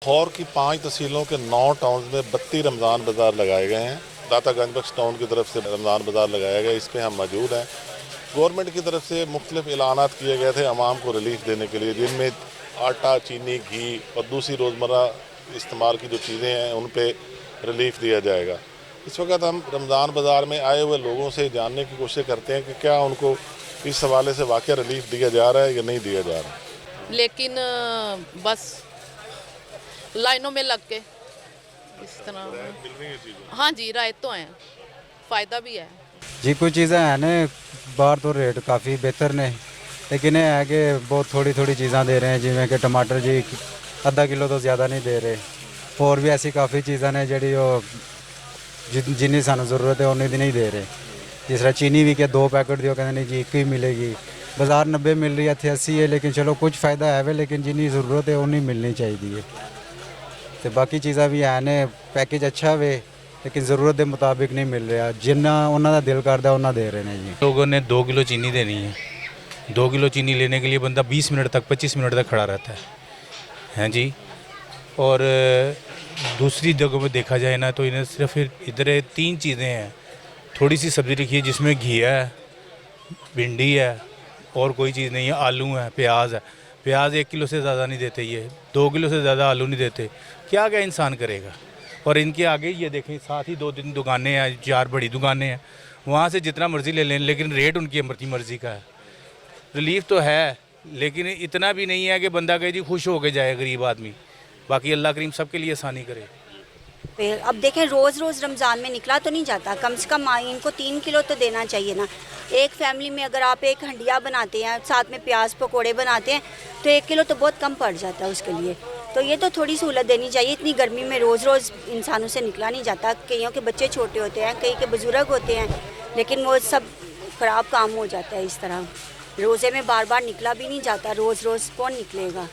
लाहौर की 5 तहसीलों के 9 टाउन में 32 रमज़ान बाज़ार लगाए गए हैं। दाता गंजबख्श टाउन की तरफ से रमज़ान बाज़ार लगाया गया, इस पर हम मौजूद हैं। गवर्नमेंट की तरफ से मुख्तलिफ ऐलानात किए गए थे आवाम को रिलीफ देने के लिए, जिनमें आटा, चीनी, घी और दूसरी रोज़मर्रा इस्तेमाल की जो चीज़ें हैं उन पर रिलीफ दिया जाएगा। इस वक्त हम रमज़ान बाज़ार में आए हुए लोगों से जानने की कोशिश करते हैं कि क्या उनको इस हवाले से वाक़ई रिलीफ दिया जा रहा है या नहीं दिया जा रहा है। लेकिन बस लाइनों में लग के इस तरह मिल रही है चीज़ें। हाँ जी, रायत तो है, फ़ायदा भी है जी। कुछ चीज़ें हैं ने बाहर तो रेट काफ़ी बेहतर ने, लेकिन ये है कि बहुत थोड़ी थोड़ी चीज़ां दे रहे हैं, जिमें कि टमाटर जी आधा किलो तो ज़्यादा नहीं दे रहे। और भी ऐसी काफ़ी चीज़ां ने जी जिन्नी सानू ज़रूरत है उन्नी दी नहीं दे रहे। जिस तरह चीनी भी क्या 2 पैकेट दियो, कहते नहीं जी 1 ही मिलेगी। बाज़ार 90 मिल रही है, इत्थे 80 है, लेकिन चलो कुछ फ़ायदा है वे, लेकिन जिन्नी ज़रूरत है उन्नी मिलनी चाहिए। तो बाकी चीज़ां भी है ने, पैकेज अच्छा वे लेकिन ज़रूरत के मुताबिक नहीं मिल रहा। जिन्ना उन्होंने दिल करता उन्ना दे रहे हैं जी। लोगों ने 2 किलो चीनी देनी है। 2 किलो चीनी लेने के लिए बंदा 20 मिनट तक 25 मिनट तक खड़ा रहता है, हैं जी। और दूसरी जगहों में देखा जाए ना तो इन्हें सिर्फ इधर 3 चीज़ें हैं। थोड़ी सी सब्ज़ी रखी है जिसमें घी है, भिंडी है और कोई चीज़ नहीं है। आलू है, प्याज है। प्याज 1 किलो से ज़्यादा नहीं देते, ये 2 किलो से ज़्यादा आलू नहीं देते। क्या क्या इंसान करेगा। और इनके आगे ये देखें, साथ ही 2-3 दुकानें हैं, 4 बड़ी दुकानें हैं, वहाँ से जितना मर्ज़ी ले लें, लेकिन रेट उनकी अपनी मर्ज़ी का है। रिलीफ तो है, लेकिन इतना भी नहीं है कि बंदा कहे जी खुश हो के जाए गरीब आदमी। बाकी अल्लाह करीम सबके लिए आसानी करे। अब देखें, रोज़ रोज़ रमज़ान में निकला तो नहीं जाता, कम से कम इनको 3 किलो तो देना चाहिए ना। एक फैमिली में अगर आप एक हंडिया बनाते हैं, साथ में प्याज पकोड़े बनाते हैं, तो 1 किलो तो बहुत कम पड़ जाता है उसके लिए। तो ये तो थोड़ी सहूलत देनी चाहिए। इतनी गर्मी में रोज़ रोज़ इंसानों से निकला नहीं जाता। कईयों के बच्चे छोटे होते हैं, कई के बुज़ुर्ग होते हैं, लेकिन वो सब ख़राब काम हो जाता है इस तरह। रोज़े में बार बार निकला भी नहीं जाता, रोज़ रोज़ कौन निकलेगा।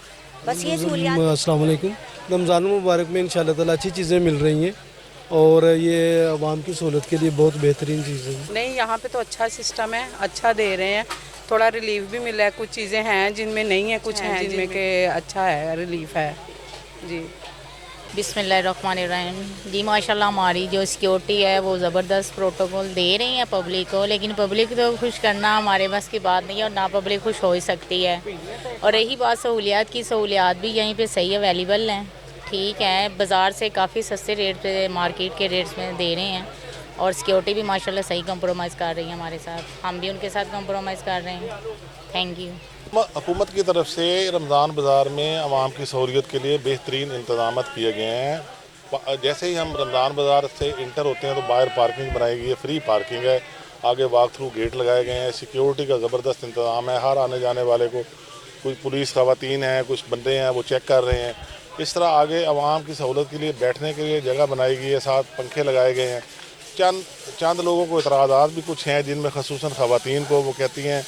बस ये सहूलियात। अस्सलाम वालेकुम। रमज़ान मुबारक में इंशाअल्लाह ताला अच्छी चीज़ें मिल रही हैं और ये आवाम की सहूलत के लिए बहुत बेहतरीन चीज़ है। नहीं, यहाँ पे तो अच्छा सिस्टम है, अच्छा दे रहे हैं, थोड़ा रिलीफ भी मिला है। कुछ चीज़ें हैं जिनमें नहीं है, कुछ हैं जिनमें के अच्छा है, रिलीफ है जी। बिस्मिल्लाहिर्रहमानिर्रहीम। जी माशाल्लाह, हमारी जो सिक्योरिटी है वो ज़बरदस्त प्रोटोकॉल दे रही हैं पब्लिक को, लेकिन पब्लिक तो खुश करना हमारे बस की बात नहीं है और ना पब्लिक खुश हो ही सकती है। और रही बात सहूलियात की, सहूलियात भी यहीं पे सही अवेलेबल हैं, ठीक है। बाज़ार से काफ़ी सस्ते रेट पे मार्केट के रेट्स में दे रहे हैं और सिक्योरिटी भी माशाल्लाह सही कंप्रोमाइज़ कर रही है हमारे साथ, हम भी उनके साथ कंप्रोमाइज़ कर रहे हैं। Thank you. हुकूमत की तरफ से रमज़ान बाज़ार में आवाम की सहूलियत के लिए बेहतरीन इंतज़ाम किए गए हैं। जैसे ही हम रमज़ान बाज़ार से इंटर होते हैं तो बाहर पार्किंग बनाई गई है, फ्री पार्किंग है, आगे वॉक थ्रू गेट लगाए गए हैं, सिक्योरिटी का ज़बरदस्त इंतज़ाम है। हर आने जाने वाले को कुछ पुलिस ख़वातीन हैं, कुछ बंदे हैं, वो चेक कर रहे हैं। इस तरह आगे आवाम की सहूलत के लिए बैठने के लिए जगह बनाई गई है, साथ पंखे लगाए गए हैं। चंद लोगों को इतराज़ात भी कुछ हैं, जिनमें ख़ुसूसन ख़वातीन को, वो कहती हैं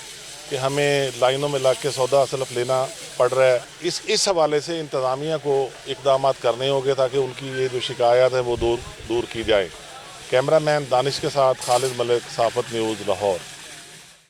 कि हमें लाइनों में लग के सौदा सलफ लेना पड़ रहा है। इस हवाले से इंतज़ामिया को इक़दाम करने होंगे ताकि उनकी ये जो शिकायत है वो दूर की जाए। कैमरामैन दानिश के साथ खालिद मलिक, साफ़त न्यूज़, लाहौर।